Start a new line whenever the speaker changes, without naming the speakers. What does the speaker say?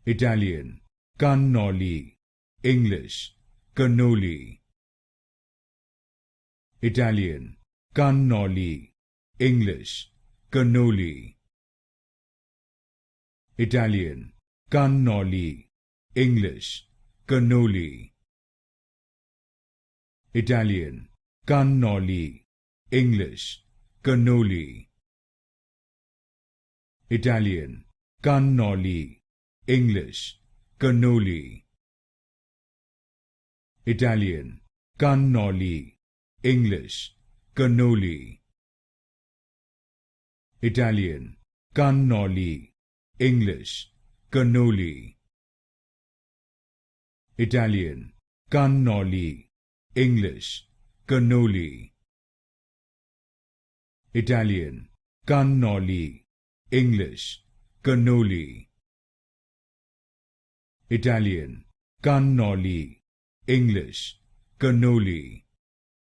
Italian, cannoli. English, cannoli. Italian, cannoli. English, cannoli. Italian, cannoli. English, cannoli. Italian, cannoli. English, cannoli. Italian, cannoli. English, cannoli. Italian, cannoli. English, cannoli. Italian, cannoli. English, cannoli. Italian, cannoli. English, cannoli. Italian, cannoli. English, cannoli. Italian, cannoli. English, cannoli.